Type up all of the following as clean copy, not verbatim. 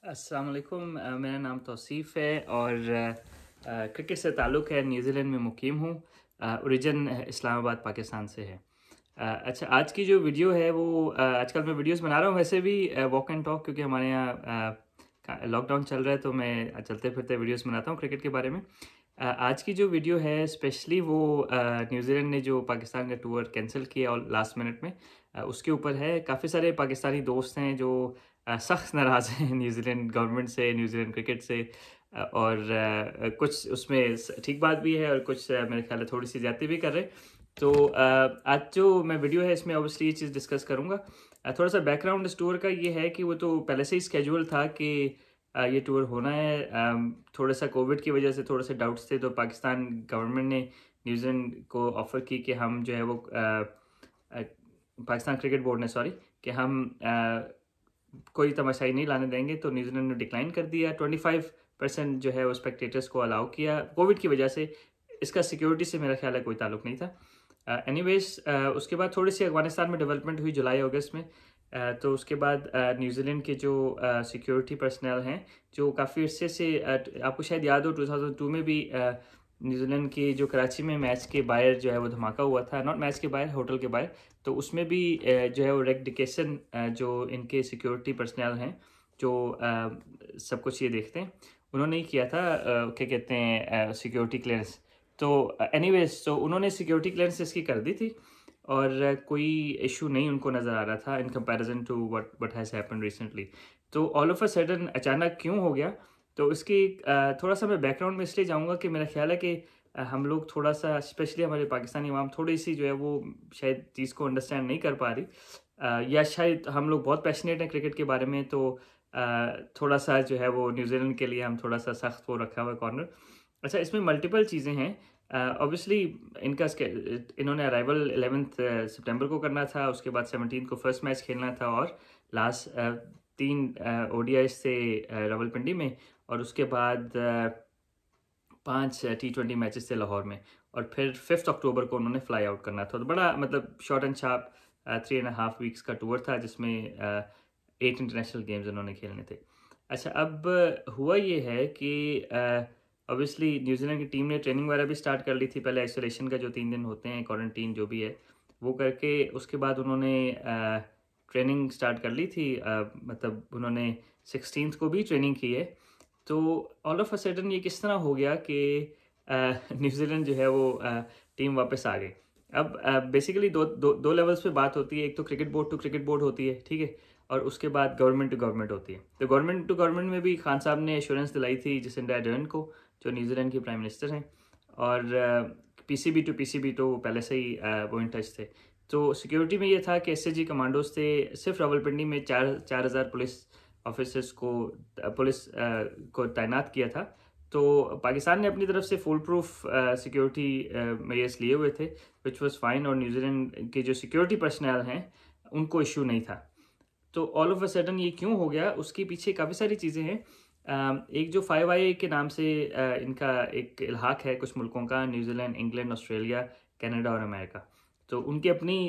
अस्सलाम वालेकुम। मेरा नाम तौसीफ़ है और क्रिकेट से ताल्लुक़ है। न्यूज़ीलैंड में मुकीम हूँ। ओरिजिन इस्लामाबाद पाकिस्तान से है। अच्छा, आज की जो वीडियो है वो आजकल मैं वीडियोस बना रहा हूँ वैसे भी वॉक एंड टॉक, क्योंकि हमारे यहाँ लॉकडाउन चल रहा है तो मैं चलते फिरते वीडियोस बनाता हूँ क्रिकेट के बारे में। आज की जो वीडियो है स्पेशली वो न्यूज़ीलैंड ने जो पाकिस्तान का टूर कैंसिल किया और लास्ट मिनट में उसके ऊपर है। काफ़ी सारे पाकिस्तानी दोस्त हैं जो सख्त नाराज़ हैं न्यूज़ीलैंड गवर्नमेंट से, न्यूज़ीलैंड क्रिकेट से। और कुछ उसमें ठीक बात भी है और कुछ मेरे ख्याल है थोड़ी सी ज़्यादती भी कर रहे हैं। तो आज जो मैं वीडियो है इसमें ऑब्वियसली ये चीज़ डिस्कस करूँगा। थोड़ा सा बैकग्राउंड इस टूर का ये है कि वो तो पहले से ही स्केड्यूल था कि ये टूर होना है। थोड़ा सा कोविड की वजह से थोड़े से डाउट्स थे, तो पाकिस्तान गवर्नमेंट ने न्यूज़ीलैंड को ऑफ़र की कि हम जो है वो पाकिस्तान क्रिकेट बोर्ड ने सॉरी कि हम कोई तमाशाई नहीं लाने देंगे। तो न्यूज़ीलैंड ने डिक्लाइन कर दिया। 25% जो है वो स्पेक्टेटर्स को अलाउ किया कोविड की वजह से। इसका सिक्योरिटी से मेरा ख्याल है कोई ताल्लुक नहीं था। एनीवेज उसके बाद थोड़ी सी अफगानिस्तान में डेवलपमेंट हुई जुलाई अगस्त में। तो उसके बाद न्यूज़ीलैंड के जो सिक्योरिटी पर्सनल हैं जो काफ़ी अरसे से आपको शायद याद हो 2002 में भी न्यूज़ीलैंड की जो कराची में मैच के बाहर जो है वो धमाका हुआ था, नॉट मैच के बाहर, होटल के बाहर। तो उसमें भी जो है वो रेक डिकेसन जो इनके सिक्योरिटी पर्सनल हैं जो सब कुछ ये देखते हैं, उन्होंने ही किया था क्या कहते हैं सिक्योरिटी क्लियरेंस। तो एनीवेज तो उन्होंने सिक्योरिटी क्लियरेंस इसकी कर दी थी और कोई इशू नहीं उनको नज़र आ रहा था in comparison to what has happened recently. तो ऑल ऑफ अ सडन अचानक क्यों हो गया, तो इसकी थोड़ा सा मैं बैकग्राउंड में इसलिए जाऊंगा कि मेरा ख्याल है कि हम लोग थोड़ा सा स्पेशली हमारे पाकिस्तानी अवाम थोड़ी सी जो है वो शायद चीज़ को अंडरस्टैंड नहीं कर पा रही, या शायद हम लोग बहुत पैशनेट हैं क्रिकेट के बारे में, तो थोड़ा सा जो है वो न्यूजीलैंड के लिए हम थोड़ा सा सख्त वो रखा हुआ कॉर्नर। अच्छा, इसमें मल्टीपल चीज़ें हैं। ऑब्वियसली इन्होंने अराइवल 11 सितंबर को करना था, उसके बाद 17 को फर्स्ट मैच खेलना था और लास्ट 3 ओडीआई से रावलपिंडी में, और उसके बाद 5 T20 मैचेस थे लाहौर में, और फिर 5 अक्टूबर को उन्होंने फ्लाई आउट करना था। तो बड़ा मतलब शॉर्ट एंड शार्प 3.5 वीक्स का टूर था जिसमें 8 इंटरनेशनल गेम्स उन्होंने खेलने थे। अच्छा, अब हुआ ये है कि ऑब्वियसली न्यूजीलैंड की टीम ने ट्रेनिंग वगैरह भी स्टार्ट कर ली थी पहले। आइसोलेशन का जो 3 दिन होते हैं, क्वारंटीन जो भी है वो करके, उसके बाद उन्होंने ट्रेनिंग स्टार्ट कर ली थी। मतलब उन्होंने 16 को भी ट्रेनिंग की है। तो ऑल ऑफ अ सडन ये किस तरह हो गया कि न्यूजीलैंड जो है वो टीम वापस आ गई। अब बेसिकली दो लेवल्स पे बात होती है। एक तो cricket board to cricket board होती है, ठीक है, और उसके बाद गवर्नमेंट टू गवर्नमेंट होती है। तो गवर्नमेंट टू गवर्नमेंट में भी खान साहब ने एश्योरेंस दिलाई थी जसिंडा अर्डर्न को, जो न्यूजीलैंड की प्राइम मिनिस्टर हैं, और पीसीबी तो पहले से ही वो इन टच थे। तो सिक्योरिटी में ये था कि एसएजी कमांडोज थे। सिर्फ रावलपिंडी में 4,000 पुलिस ऑफिसर्स को को तैनात किया था। तो पाकिस्तान ने अपनी तरफ से फुल प्रूफ सिक्योरिटी मेजर्स लिए हुए थे, विच वाज फाइन, और न्यूजीलैंड के जो सिक्योरिटी पर्सनल हैं उनको इशू नहीं था। तो ऑल ऑफ अ सडन ये क्यों हो गया, उसके पीछे काफ़ी सारी चीज़ें हैं। एक जो 5IA के नाम से इनका एक इल्हाक है कुछ मुल्कों का, न्यूजीलैंड, इंग्लैंड, ऑस्ट्रेलिया, कनाडा और अमेरिका। तो उनकी अपनी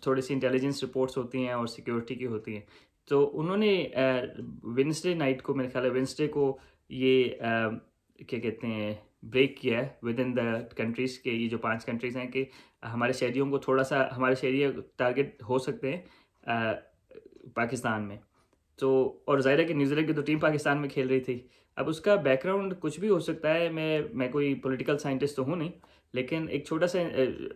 थोड़ी सी इंटेलिजेंस रिपोर्ट्स होती हैं और सिक्योरिटी की होती हैं। तो उन्होंने वेडनेसडे नाइट को, मेरे ख्याल है वेडनेसडे को, ये क्या कहते हैं ब्रेक किया है विद इन द कंट्रीज़ के। ये जो 5 कंट्रीज़ हैं कि हमारे शहरियों को थोड़ा सा, हमारे शहरी टारगेट हो सकते हैं पाकिस्तान में। तो और ज़ाहिर है कि न्यूजीलैंड की तो टीम पाकिस्तान में खेल रही थी। अब उसका बैकग्राउंड कुछ भी हो सकता है। मैं कोई पॉलिटिकल साइंटिस्ट तो हूँ नहीं, लेकिन एक छोटा सा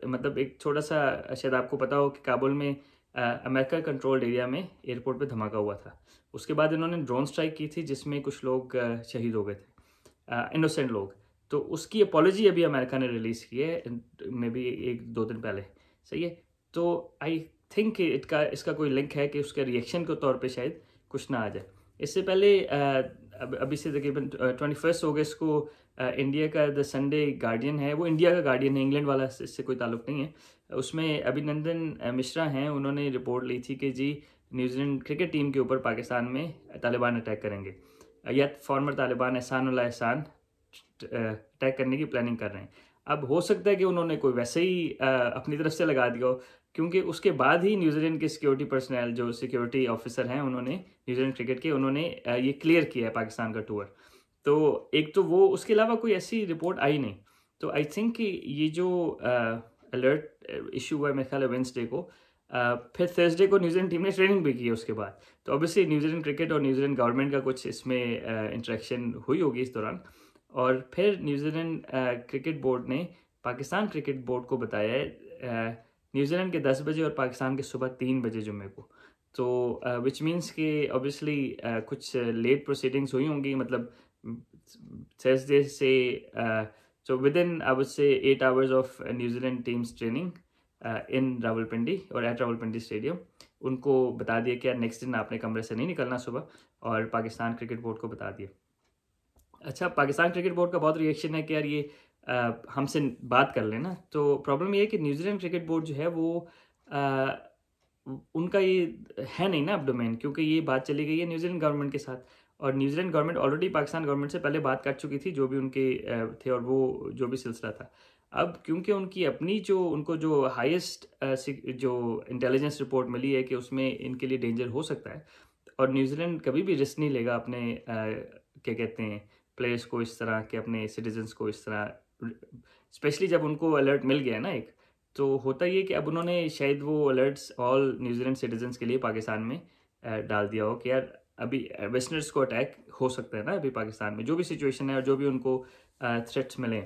मतलब एक छोटा सा, शायद आपको पता हो कि काबुल में अमेरिका कंट्रोल्ड एरिया में एयरपोर्ट पे धमाका हुआ था। उसके बाद इन्होंने ड्रोन स्ट्राइक की थी जिसमें कुछ लोग शहीद हो गए थे, इनोसेंट लोग। तो उसकी अपॉलॉजी अभी अमेरिका ने रिलीज़ की है, मे बी 1-2 दिन पहले, सही है। तो आई थिंक इसका कोई लिंक है कि उसके रिएक्शन के तौर पे शायद कुछ ना आ जाए। इससे पहले अभी से तकरीबन 21 अगस्त को इंडिया का द संडे गार्डियन है, वो इंडिया का गार्डियन है, इंग्लैंड वाला इससे कोई ताल्लुक नहीं है। उसमें अभिनंदन मिश्रा हैं, उन्होंने रिपोर्ट ली थी कि जी न्यूजीलैंड क्रिकेट टीम के ऊपर पाकिस्तान में तालिबान अटैक करेंगे, या फॉर्मर तालिबान एहसान अटैक करने की प्लानिंग कर रहे हैं। अब हो सकता है कि उन्होंने कोई वैसे ही अपनी तरफ से लगा दिया हो, क्योंकि उसके बाद ही न्यूजीलैंड के सिक्योरिटी पर्सनल जो सिक्योरिटी ऑफिसर हैं उन्होंने न्यूजीलैंड क्रिकेट के उन्होंने ये क्लियर किया है पाकिस्तान का टूर। तो एक तो वो, उसके अलावा कोई ऐसी रिपोर्ट आई नहीं। तो आई थिंक कि ये जो अलर्ट इशू हुआ है मेरे ख्याल है वेंसडे को, फिर थर्सडे को न्यूजीलैंड टीम ने ट्रेनिंग भी की उसके बाद। तो ऑब्वियसली न्यूजीलैंड क्रिकेट और न्यूजीलैंड गवर्नमेंट का कुछ इसमें इंटरेक्शन हुई होगी इस दौरान। और फिर न्यूजीलैंड क्रिकेट बोर्ड ने पाकिस्तान क्रिकेट बोर्ड को बताया है न्यूजीलैंड के 10 बजे और पाकिस्तान के सुबह 3 बजे जुम्मे को। तो विच मीन्स कि ऑब्वियसली कुछ लेट प्रोसीडिंग्स हुई होंगी, मतलब थर्सडे से so within I would say 8 hours of New Zealand team's training in Rawalpindi और at Rawalpindi Stadium उनको बता दिया कि यार नेक्स्ट दिन आपने कमरे से नहीं निकलना सुबह, और पाकिस्तान क्रिकेट बोर्ड को बता दिया। अच्छा, पाकिस्तान क्रिकेट बोर्ड का बहुत रिएक्शन है कि यार ये हमसे बात कर लेना। तो प्रॉब्लम ये है कि न्यूजीलैंड क्रिकेट बोर्ड जो है वो उनका ये है नहीं ना अब डोमेन, क्योंकि ये बात चली गई है न्यूजीलैंड गवर्नमेंट के साथ, और New Zealand government already Pakistan government से पहले बात कर चुकी थी जो भी उनके थे, और वो जो भी सिलसिला था। अब क्योंकि उनकी अपनी जो उनको जो हाईएस्ट जो इंटेलिजेंस रिपोर्ट मिली है कि उसमें इनके लिए डेंजर हो सकता है, और न्यूजीलैंड कभी भी रिस्क नहीं लेगा अपने क्या कहते हैं प्लेयर्स को इस तरह के, अपने सिटीजन्स को इस तरह, स्पेशली जब उनको अलर्ट मिल गया ना एक। तो होता ये कि अब उन्होंने शायद वो अलर्ट्स ऑल न्यूजीलैंड सिटीजन्स के लिए पाकिस्तान में डाल दिया हो कि यार अभी वेस्टर्नर्स को अटैक हो सकता है ना अभी पाकिस्तान में, जो भी सिचुएशन है और जो भी उनको थ्रेट्स मिले।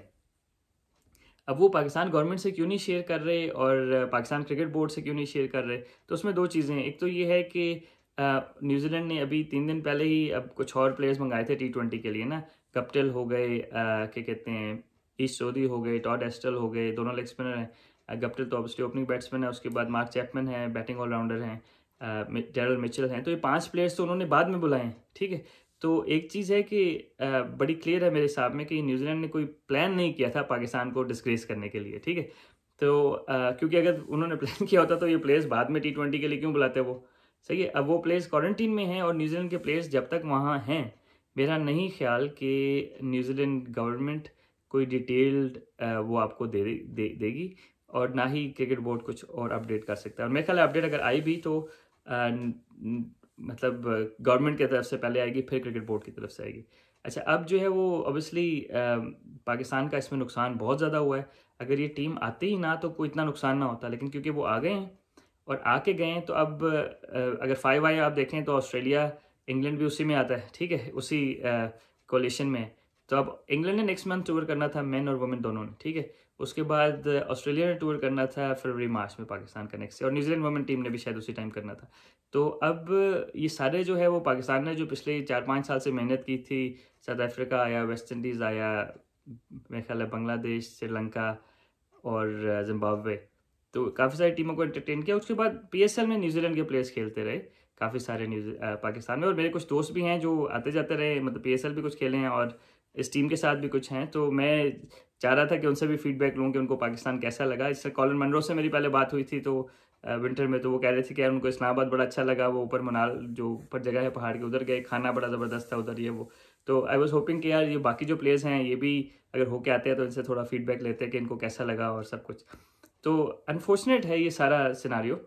अब वो पाकिस्तान गवर्नमेंट से क्यों नहीं शेयर कर रहे और पाकिस्तान क्रिकेट बोर्ड से क्यों नहीं शेयर कर रहे, तो उसमें दो चीज़ें हैं। एक तो ये है कि न्यूजीलैंड ने अभी 3 दिन पहले ही अब कुछ और प्लेयर्स मंगाए थे T20 के लिए ना, गप्टिल हो गए, क्या कहते हैं ईस्ट सोधी हो गए, टॉड एस्टल हो गए, दोनों लेग स्पिनर हैं। गप्टिल तो ऑब्वियसली ओपनिंग बैट्समैन है, उसके बाद मार्क चैपमैन है बैटिंग ऑलराउंडर हैं, डेरल मिचेल हैं। तो ये 5 प्लेयर्स तो उन्होंने बाद में बुलाए हैं, ठीक है। तो एक चीज़ है कि बड़ी क्लियर है मेरे हिसाब में कि न्यूजीलैंड ने कोई प्लान नहीं किया था पाकिस्तान को डिस्ग्रेस करने के लिए, ठीक है। तो क्योंकि अगर उन्होंने प्लान किया होता तो ये प्लेयर्स बाद में T20 के लिए क्यों बुलाते वो, सही है। अब वो प्लेयर्स क्वारंटीन में हैं और न्यूजीलैंड के प्लेयर्स जब तक वहाँ हैं, मेरा नहीं ख्याल कि न्यूजीलैंड गवर्नमेंट कोई डिटेल्ड वो आपको देगी, और ना ही क्रिकेट बोर्ड कुछ और अपडेट कर सकता है। और मेरे ख्याल अपडेट अगर आई भी तो मतलब गवर्नमेंट की तरफ से पहले आएगी, फिर क्रिकेट बोर्ड की तरफ से आएगी। अच्छा, अब जो है वो ऑब्वियसली पाकिस्तान का इसमें नुकसान बहुत ज़्यादा हुआ है। अगर ये टीम आती ही ना तो कोई इतना नुकसान ना होता, लेकिन क्योंकि वो आ गए हैं और आके गए हैं, तो अब अगर 5 आई आप देखें तो ऑस्ट्रेलिया इंग्लैंड भी उसी में आता है, ठीक है, उसी कोलिशन में। तो अब इंग्लैंड ने नेक्स्ट मंथ टूर करना था, मेन और वुमेन दोनों ने, ठीक है। उसके बाद ऑस्ट्रेलिया ने टूर करना था फरवरी मार्च में पाकिस्तान का नेक्स्ट, और न्यूजीलैंड वुमेन टीम ने भी शायद उसी टाइम करना था। तो अब ये सारे जो है वो पाकिस्तान ने जो पिछले 4-5 साल से मेहनत की थी, साउथ अफ्रीका आया, वेस्ट इंडीज़ आया, मेरे ख्याल है बांग्लादेश, श्रीलंका और जिम्बाब्वे, तो काफ़ी सारी टीमों को एंटरटेन किया। उसके बाद PSL में न्यूजीलैंड के प्लेयर्स खेलते रहे काफ़ी सारे पाकिस्तान में, और मेरे कुछ दोस्त भी हैं जो आते जाते रहे, मतलब PSL भी कुछ खेले हैं और इस टीम के साथ भी कुछ हैं। तो मैं चाह रहा था कि उनसे भी फीडबैक लूँ कि उनको पाकिस्तान कैसा लगा। इससे कॉलिन मनरो से मेरी पहले बात हुई थी तो विंटर में, तो वो कह रहे थे कि यार उनको इस्लामाबाद बड़ा अच्छा लगा, वो ऊपर मनाल जो ऊपर जगह है पहाड़ के उधर गए, खाना बड़ा ज़बरदस्त था उधर ये वो। तो आई वॉज होपिंग कि यार ये बाकी जो प्लेयर्स हैं ये भी अगर होके आते हैं तो इनसे थोड़ा फीडबैक लेते हैं कि इनको कैसा लगा और सब कुछ। तो अनफॉर्चुनेट है ये सारा सिनारियो।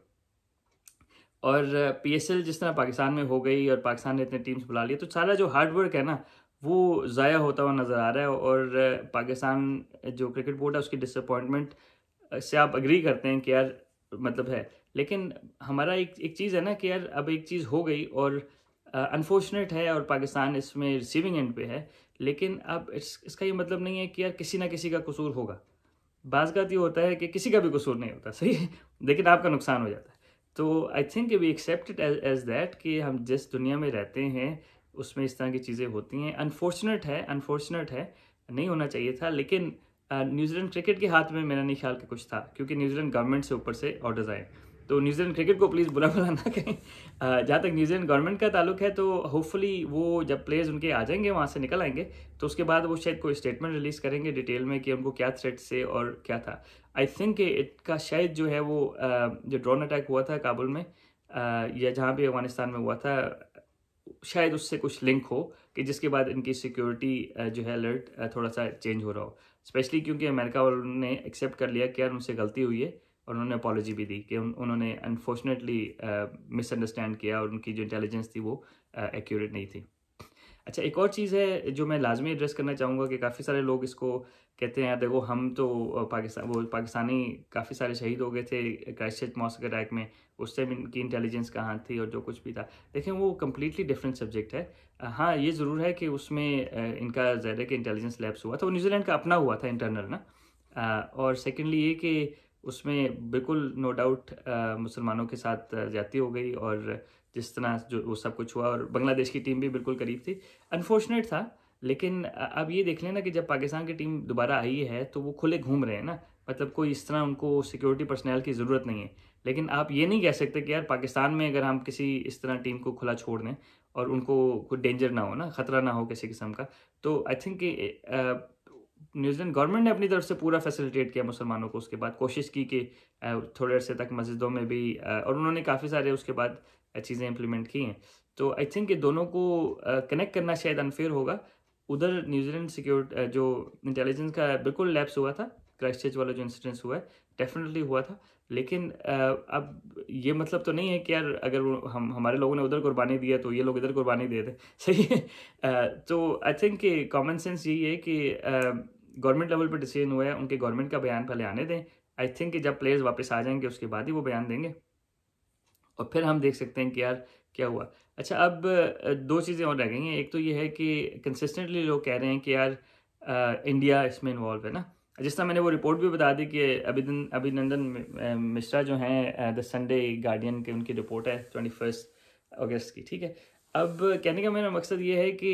और PSL जिस तरह पाकिस्तान में हो गई और पाकिस्तान ने इतने टीम्स बुला लिए, तो सारा जो हार्ड वर्क है ना वो ज़ाया होता हुआ नज़र आ रहा है। और पाकिस्तान जो क्रिकेट बोर्ड है उसकी डिसअपॉइंटमेंट से आप अग्री करते हैं कि यार मतलब है, लेकिन हमारा एक चीज़ है ना कि यार अब एक चीज़ हो गई और अनफॉर्चुनेट है और पाकिस्तान इसमें रिसीविंग एंड पे है, लेकिन अब इसका ये मतलब नहीं है कि यार किसी ना किसी का कसूर होगा। बाज़ ये होता है कि किसी का भी कसूर नहीं होता, सही है, लेकिन आपका नुकसान हो जाता है। तो I think we accept it as that कि हम जिस दुनिया में रहते हैं उसमें इस तरह की चीज़ें होती हैं। अनफॉर्चुनेट है, नहीं होना चाहिए था, लेकिन न्यूजीलैंड क्रिकेट के हाथ में मेरा नहीं ख्याल कि कुछ था, क्योंकि न्यूजीलैंड गवर्नमेंट से ऊपर से ऑर्डर्स आए। तो न्यूजीलैंड क्रिकेट को प्लीज़ बुरा भला ना कहें। जहाँ तक न्यूजीलैंड गवर्नमेंट का ताल्लुक है तो होपफुली वो जब प्लेयर्स उनके आ जाएंगे वहाँ से निकल आएंगे तो उसके बाद वो शायद कोई स्टेटमेंट रिलीज़ करेंगे डिटेल में कि उनको क्या थ्रेट से और क्या था। आई थिंक इनका शायद जो है वो जो ड्रोन अटैक हुआ था काबुल में या जहाँ भी अफगानिस्तान में हुआ था, शायद उससे कुछ लिंक हो कि जिसके बाद इनकी सिक्योरिटी जो है अलर्ट थोड़ा सा चेंज हो रहा हो, स्पेशली क्योंकि अमेरिका वालों ने एक्सेप्ट कर लिया कि यार उनसे गलती हुई है और उन्होंने अपॉलॉजी भी दी कि उन्होंने अनफॉर्चुनेटली मिसअंडरस्टैंड किया और उनकी जो इंटेलिजेंस थी वो एक्यूरेट नहीं थी। अच्छा, एक और चीज़ है जो मैं लाजमी एड्रेस करना चाहूँगा कि काफ़ी सारे लोग इसको कहते हैं यार देखो हम तो पाकिस्तानी काफ़ी सारे शहीद हो गए थे क्राइस्टचर्च मॉस्क अटैक में, उस टाइम इनकी इंटेलिजेंस कहाँ थी और जो कुछ भी था। देखें वो कम्प्लीटली डिफरेंट सब्जेक्ट है। हाँ ये ज़रूर है कि उसमें इनका ज़्यादा कि इंटेलिजेंस लैब्स हुआ था, वो न्यूजीलैंड का अपना हुआ था इंटरनल ना। और सेकेंडली ये कि उसमें बिल्कुल नो डाउट मुसलमानों के साथ ज़्यादती हो गई और जिस तरह जो वो सब कुछ हुआ, और बांग्लादेश की टीम भी बिल्कुल करीब थी। अनफॉर्चुनेट था, लेकिन अब ये देख लेना कि जब पाकिस्तान की टीम दोबारा आई है तो वो खुले घूम रहे हैं ना, मतलब कोई इस तरह उनको सिक्योरिटी पर्सनल की ज़रूरत नहीं है। लेकिन आप ये नहीं कह सकते कि यार पाकिस्तान में अगर हम किसी इस तरह टीम को खुला छोड़ दें और उनको कोई डेंजर ना हो ना, ख़तरा ना हो किसी किस्म का, तो आई थिंक न्यूजीलैंड गवर्नमेंट ने अपनी तरफ से पूरा फैसिलिटेट किया मुसलमानों को। उसके बाद कोशिश की कि थोड़े अरसे तक मस्जिदों में भी और उन्होंने काफ़ी सारे उसके बाद चीज़ें इम्प्लीमेंट की हैं। तो आई थिंक ये दोनों को कनेक्ट करना शायद अनफेयर होगा। उधर न्यूजीलैंड सिक्योर जो इंटेलिजेंस का बिल्कुल लैप्स हुआ था, क्राइस्टचर्च वाला जो इंसिडेंस हुआ है डेफिनेटली हुआ था। लेकिन अब ये मतलब तो नहीं है कि यार अगर हम हमारे लोगों ने उधर कुर्बानी दिया तो ये लोग इधर कुर्बानी दे दें, सही है। तो आई थिंक कॉमन सेंस यही है कि गवर्नमेंट लेवल पर डिसीजन हुआ है, उनके गवर्नमेंट का बयान पहले आने दें। आई थिंक कि जब प्लेयर्स वापस आ जाएंगे उसके बाद ही वो बयान देंगे और फिर हम देख सकते हैं कि यार क्या हुआ। अच्छा, अब दो चीज़ें और रह गई हैं। एक तो ये है कि कंसिस्टेंटली लोग कह रहे हैं कि यार इंडिया इसमें इन्वॉल्व है ना। जिस तरह मैंने वो रिपोर्ट भी बता दी कि अभिनंदन मिश्रा जो हैं द संडे गार्डियन के, उनकी रिपोर्ट है 21 अगस्त की, ठीक है। अब कहने का मेरा मकसद ये है कि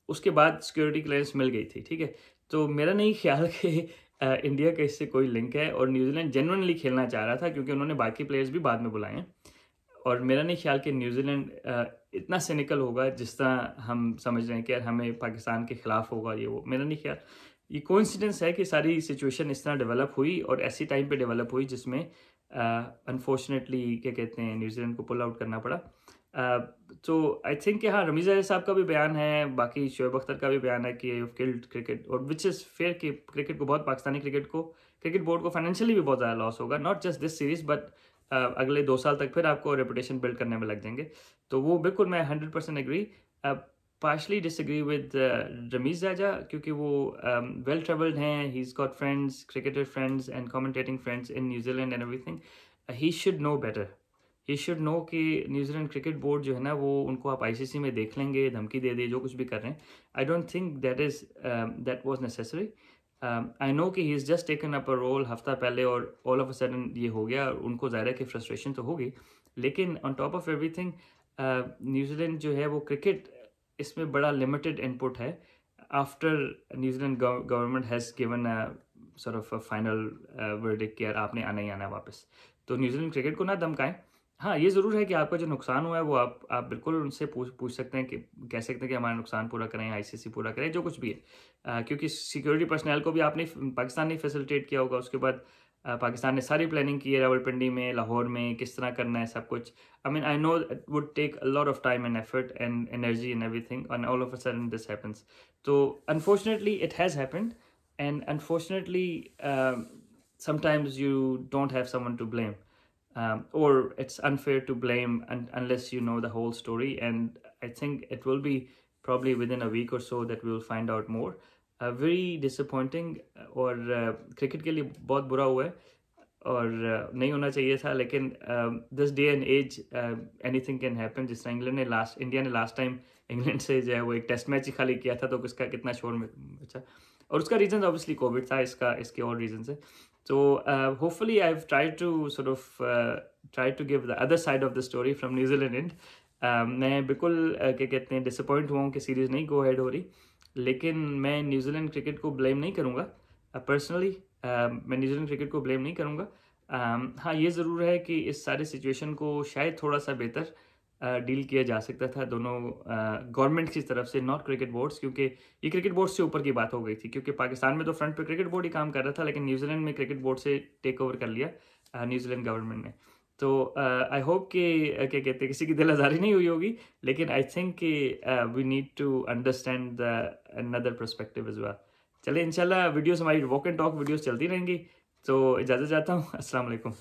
उसके बाद सिक्योरिटी क्लियरेंस मिल गई थी, ठीक है। तो मेरा नहीं ख्याल कि इंडिया का इससे कोई लिंक है, और न्यूजीलैंड जेन्युइनली खेलना चाह रहा था क्योंकि उन्होंने बाकी प्लेयर्स भी बाद में बुलाए हैं। और मेरा नहीं ख्याल कि न्यूजीलैंड इतना सिनिकल होगा जिस तरह हम समझ रहे हैं कि यार हमें पाकिस्तान के खिलाफ होगा ये वो। मेरा नहीं ख्याल, ये कोइंसिडेंस है कि सारी सिचुएशन इस तरह डेवलप हुई और ऐसी टाइम पे डेवलप हुई जिसमें अनफॉर्चुनेटली क्या कहते हैं न्यूजीलैंड को पुल आउट करना पड़ा। तो आई थिंक कि हाँ, रमीज़ अहमद साहब का भी बयान है, बाकी शोएब अख्तर का भी बयान है कि किल्ड क्रिकेट, और विच इज़ फेयर कि क्रिकेट को बहुत, पाकिस्तानी क्रिकेट बोर्ड को फाइनेंशियली भी बहुत ज़्यादा लॉस होगा, not just this series but अगले 2 साल तक फिर आपको रेपुटेशन बिल्ड करने में लग जाएंगे। तो वो बिल्कुल मैं 100% agree. Partially disagree with Ramiz Raja क्योंकि वो वेल ट्रेवल्ड हैं, he is got friends, cricketer friends and commentating friends in New Zealand and everything. He should know better, he should know कि न्यूजीलैंड क्रिकेट बोर्ड जो है ना वो उनको आप आईसीसी में देख लेंगे, धमकी दे दे, जो कुछ भी कर रहे हैं। I don't think that was necessary. I know कि he is just taken up a role हफ्ता पहले और ऑल ऑफ अ सडन ये हो गया, और उनको ज़ाहिर है कि फ्रस्ट्रेशन तो होगी। लेकिन on top of everything New Zealand जो है वो क्रिकेट इसमें बड़ा लिमिटेड इनपुट है। After New Zealand government has given a sort of a final verdict कि यार आपने आना ही आना है वापस, तो न्यूजीलैंड क्रिकेट को ना धमकाएं। हाँ ये ज़रूर है कि आपका जो नुकसान हुआ है वो आप बिल्कुल उनसे पूछ सकते हैं कि कह सकते हैं कि हमारा नुकसान पूरा करें, आईसीसी पूरा करें, जो कुछ भी है। क्योंकि सिक्योरिटी पर्सनल को भी आपने पाकिस्तान ने फैसिलिटेट किया होगा। उसके बाद पाकिस्तान ने सारी प्लानिंग की है, रावलपिंडी में, लाहौर में किस तरह करना है सब कुछ। I mean I know it would take a lot of time and effort and energy and everything, and all of a sudden this happens. तो unfortunately it has happened, and unfortunately sometimes you don't have someone to blame. Or it's unfair to blame unless you know the whole story, and I think it will be probably within a week or so that we will find out more. Very disappointing, और cricket के लिए बहुत बुरा हुआ है और नहीं होना चाहिए था, लेकिन this day and age anything can happen. जिस तरह इंडिया ने लास्ट टाइम इंग्लैंड से जो है वो एक टेस्ट मैच ही खाली किया था, तो उसका कितना शोर में अच्छा, और उसका रीज़न ऑब्वियसली कोविड था, इसके और रीजन है। So hopefully I've tried to sort of try to give the other side of the story from New Zealand end. मैं बिल्कुल क्या कहते हैं डिसअपॉइंट हुआ हूँ कि सीरीज़ नहीं गो हेड हो रही, लेकिन मैं न्यूजीलैंड क्रिकेट को ब्लेम नहीं करूँगा पर्सनली। मैं न्यूजीलैंड क्रिकेट को ब्लेम नहीं करूँगा। हाँ ये ज़रूर है कि इस सारे सिचुएशन को शायद थोड़ा सा बेहतर डील किया जा सकता था दोनों गवर्नमेंट की तरफ से, नॉट क्रिकेट बोर्ड्स, क्योंकि ये क्रिकेट बोर्ड से ऊपर की बात हो गई थी। क्योंकि पाकिस्तान में तो फ्रंट पे क्रिकेट बोर्ड ही काम कर रहा था, लेकिन न्यूजीलैंड में क्रिकेट बोर्ड से टेक ओवर कर लिया न्यूजीलैंड गवर्नमेंट ने। तो आई होप कि क्या कहते हैं किसी की दिल आज़ारी नहीं हुई होगी, लेकिन आई थिंक कि we need to understand the another perspective as well. चलिए इंशाल्लाह वीडियोस, हमारी वॉक एंड टॉक वीडियोस चलती रहेंगी। तो इजाज़त चाहता हूँ। अस्सलाम वालेकुम।